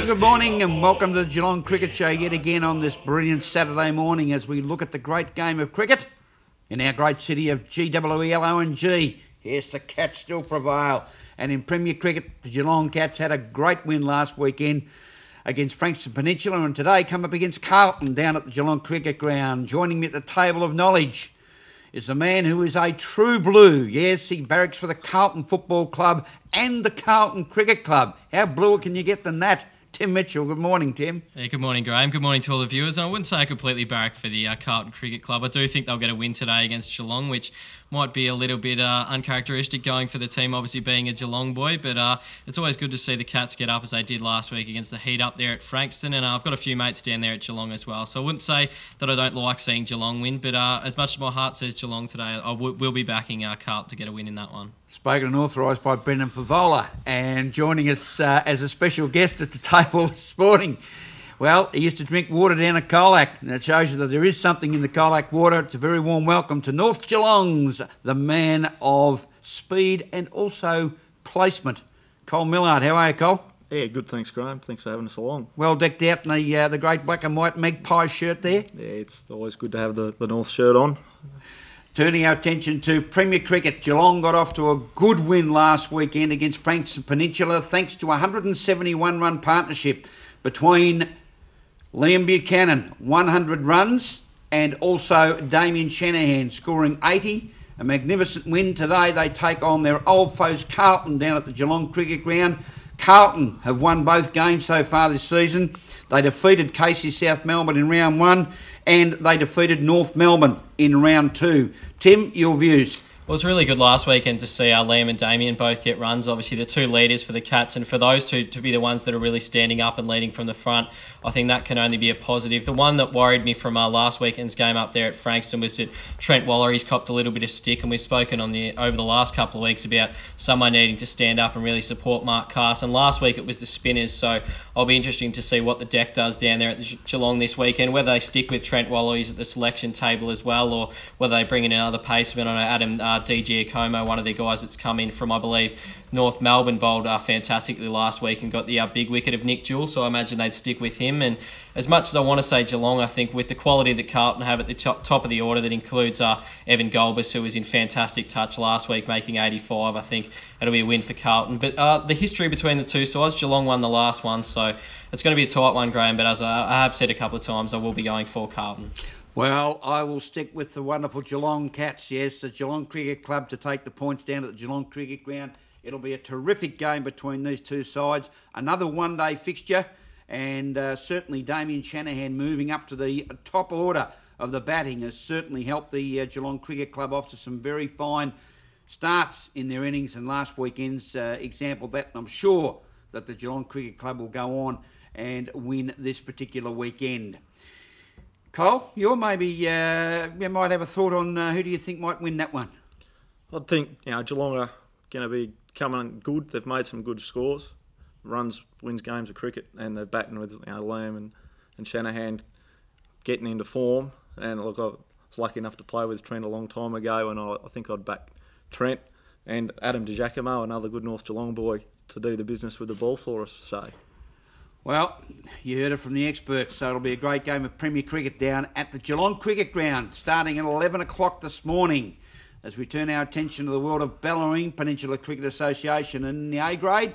Good morning and welcome to the Geelong Cricket Show yet again on this brilliant Saturday morning as we look at the great game of cricket in our great city of GWELONG. Yes, the Cats still prevail. And in Premier Cricket, the Geelong Cats had a great win last weekend against Frankston Peninsula and today come up against Carlton down at the Geelong Cricket Ground. Joining me at the table of knowledge is a man who is a true blue. Yes, he barracks for the Carlton Football Club and the Carlton Cricket Club. How bluer can you get than that? Tim Mitchell. Good morning, Tim. Yeah, good morning, Graham. Good morning to all the viewers. I wouldn't say I completely barrack for the Carlton Cricket Club. I do think they'll get a win today against Geelong, which might be a little bit uncharacteristic going for the team, obviously being a Geelong boy, but it's always good to see the Cats get up as they did last week against the Heat up there at Frankston, and I've got a few mates down there at Geelong as well, so I wouldn't say that I don't like seeing Geelong win, but as much as my heart says Geelong today, I will be backing Carlton to get a win in that one. Spoken and authorised by Brendan Favola, and joining us as a special guest at the table this morning. Well, he used to drink water down at Colac, and it shows you that there is something in the Colac water. It's a very warm welcome to North Geelong's, the man of speed and also placement, Cole Millard. How are you, Cole? Yeah, good, thanks, Graham. Thanks for having us along. Well decked out in the great black and white magpie shirt there. Yeah, it's always good to have the North shirt on. Turning our attention to Premier Cricket, Geelong got off to a good win last weekend against Frankston Peninsula thanks to a 171-run partnership between Liam Buchanan, 100 runs, and also Damien Shanahan scoring 80. A magnificent win today. They take on their old foes Carlton down at the Geelong Cricket Ground. Carlton have won both games so far this season. They defeated Casey South Melbourne in round 1 and they defeated North Melbourne in round 2. Tim, your views? Well, it was really good last weekend to see Liam and Damien both get runs. Obviously, the two leaders for the Cats, and for those two to be the ones that are really standing up and leading from the front, I think that can only be a positive. The one that worried me from last weekend's game up there at Frankston was that Trent Waller, he's copped a little bit of stick, and we've spoken over the last couple of weeks about someone needing to stand up and really support Mark Carson. Last week it was the spinners, so I'll be interested to see what the deck does down there at the Geelong this weekend, whether they stick with Trent Waller, he's at the selection table as well, or whether they bring in another paceman. I know Adam DG Como, one of the guys that's come in from, I believe, North Melbourne, bowled fantastically last week and got the big wicket of Nick Jewell, so I imagine they'd stick with him. And as much as I want to say Geelong, I think with the quality that Carlton have at the top of the order, that includes Evan Golbus, who was in fantastic touch last week, making 85, I think it'll be a win for Carlton. But the history between the two sides, Geelong won the last one, so it's going to be a tight one, Graham, but as I have said a couple of times, I will be going for Carlton. Well, I will stick with the wonderful Geelong Cats, yes, the Geelong Cricket Club to take the points down at the Geelong Cricket Ground. It'll be a terrific game between these two sides. Another one-day fixture, and certainly Damien Shanahan moving up to the top order of the batting has certainly helped the Geelong Cricket Club off to some very fine starts in their innings, and last weekend's example of that, and I'm sure that the Geelong Cricket Club will go on and win this particular weekend. Cole, you might have a thought on who do you think might win that one? I think Geelong are going to be coming good. They've made some good scores, wins games of cricket, and they're batting with Liam and Shanahan getting into form. And look, I was lucky enough to play with Trent a long time ago, and I think I'd back Trent and Adam DeGiacomo, another good North Geelong boy, to do the business with the ball for us. So. Well, you heard it from the experts, so it'll be a great game of Premier Cricket down at the Geelong Cricket Ground, starting at 11 o'clock this morning, as we turn our attention to the world of Bellarine Peninsula Cricket Association. And in the A grade,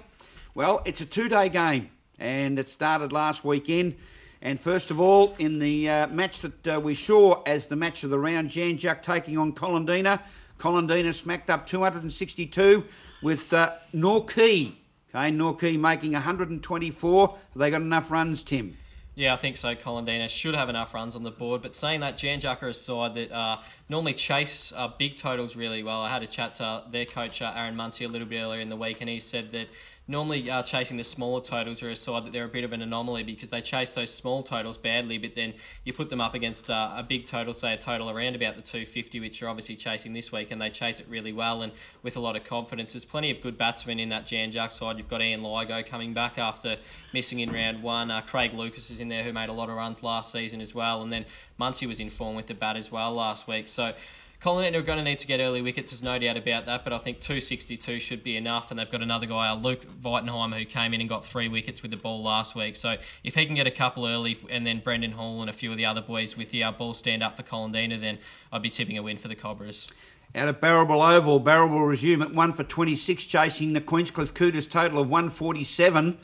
well, it's a two-day game, and it started last weekend. And first of all, in the match that we saw as the match of the round, Jan Juck taking on Colandina. Colandina smacked up 262 with Norquay. Okay, Norquay making 124. Have they got enough runs, Tim? Yeah, I think so. Colandina should have enough runs on the board. But saying that, Jan Juck are a side that normally chase big totals really well. I had a chat to their coach, Aaron Muncie, a little bit earlier in the week, and he said that normally chasing the smaller totals are a side that they're a bit of an anomaly because they chase those small totals badly, but then you put them up against a big total, say a total around about the 250, which you're obviously chasing this week, and they chase it really well and with a lot of confidence. There's plenty of good batsmen in that Jan Juck side. You've got Ian Ligo coming back after missing in round 1. Craig Lucas is in there, who made a lot of runs last season as well, and then Muncie was in form with the bat as well last week. So Colin are going to need to get early wickets, there's no doubt about that, but I think 262 should be enough, and they've got another guy, Luke Weitenheimer, who came in and got 3 wickets with the ball last week. So if he can get a couple early, and then Brendan Hall and a few of the other boys with the ball stand up for Colindina, then I'd be tipping a win for the Cobras. Out of Barrable Oval, Barrable resume at 1 for 26, chasing the Queenscliff Cooters total of 147.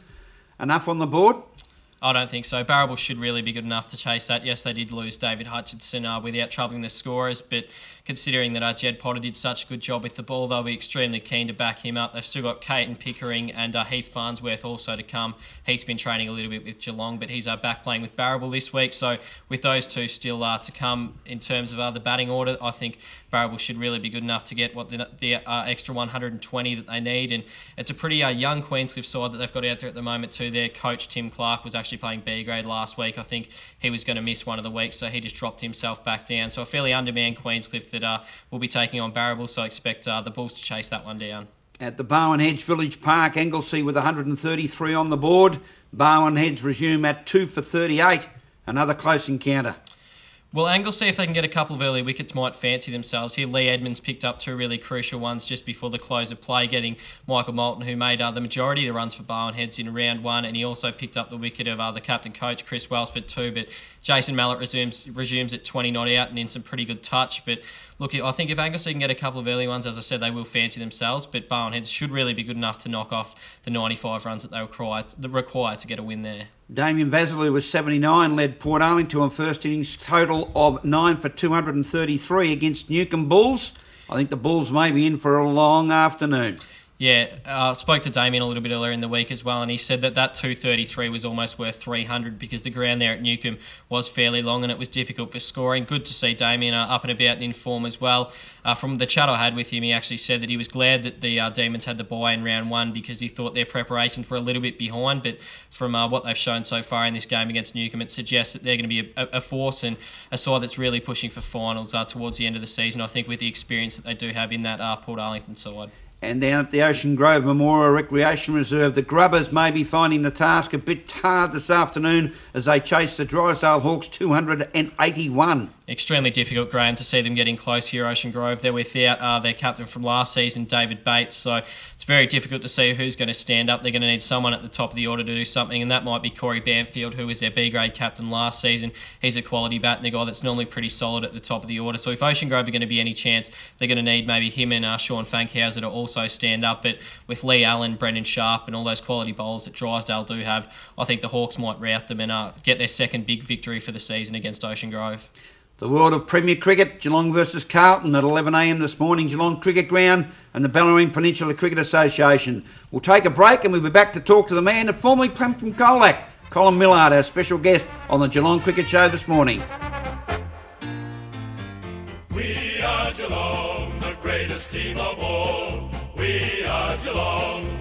Enough on the board? I don't think so. Barrable should really be good enough to chase that. Yes, they did lose David Hutchinson without troubling the scorers, but considering that Jed Potter did such a good job with the ball, they'll be extremely keen to back him up. They've still got Caton Pickering and Heath Farnsworth also to come. Heath's been training a little bit with Geelong, but he's back playing with Barrable this week. So with those two still to come in terms of the batting order, I think Barrable should really be good enough to get what the extra 120 that they need. And it's a pretty young Queenscliff side that they've got out there at the moment too. Their coach, Tim Clark, was actually playing B grade last week. I think he was going to miss one of the weeks, so he just dropped himself back down. So a fairly undermanned Queenscliff that will be taking on Barrable, so I expect the Bulls to chase that one down. At the Bowen Hedge Village Park, Anglesea with 133 on the board. Bowen Hedge resume at 2 for 38. Another close encounter. Well, Anglesea, if they can get a couple of early wickets, might fancy themselves. Here, Lee Edmonds picked up 2 really crucial ones just before the close of play, getting Michael Moulton, who made the majority of the runs for Bowen Heads in round 1, and he also picked up the wicket of the captain-coach, Chris Welsford, too. But Jason Mallett resumes at 20 not out and in some pretty good touch. But look, I think if Anglesea can get a couple of early ones, as I said, they will fancy themselves, but Bowen Heads should really be good enough to knock off the 95 runs that they require to get a win there. Damien Vasily was 79, led Port Arlington on first innings total of 9 for 233 against Newcombe Bulls. I think the Bulls may be in for a long afternoon. Yeah, spoke to Damien a little bit earlier in the week as well, and he said that 233 was almost worth 300 because the ground there at Newcombe was fairly long and it was difficult for scoring. Good to see Damien up and about and in form as well. From the chat I had with him, he actually said that he was glad that the Demons had the bye in round 1 because he thought their preparations were a little bit behind, but from what they've shown so far in this game against Newcombe, it suggests that they're going to be a force and a side that's really pushing for finals towards the end of the season, I think, with the experience that they do have in that Port Arlington side. And down at the Ocean Grove Memorial Recreation Reserve, the Grubbers may be finding the task a bit hard this afternoon as they chase the Drysdale Hawks 281. Extremely difficult, Graham, to see them getting close here, Ocean Grove. They're without their captain from last season, David Bates, so it's very difficult to see who's going to stand up. They're going to need someone at the top of the order to do something, and that might be Corey Banfield, who was their B-grade captain last season. He's a quality bat and a guy that's normally pretty solid at the top of the order. So if Ocean Grove are going to be any chance, they're going to need maybe him and Sean Fankhauser to also stand up. But with Lee Allen, Brendan Sharp and all those quality bowlers that Drysdale do have, I think the Hawks might rout them and get their second big victory for the season against Ocean Grove. The world of Premier Cricket, Geelong versus Carlton at 11 a.m. this morning, Geelong Cricket Ground and the Bellarine Peninsula Cricket Association. We'll take a break and we'll be back to talk to the man that formerly pumped from Colac, Colin Millard, our special guest on the Geelong Cricket Show this morning. We are Geelong, the greatest team of all. We are Geelong.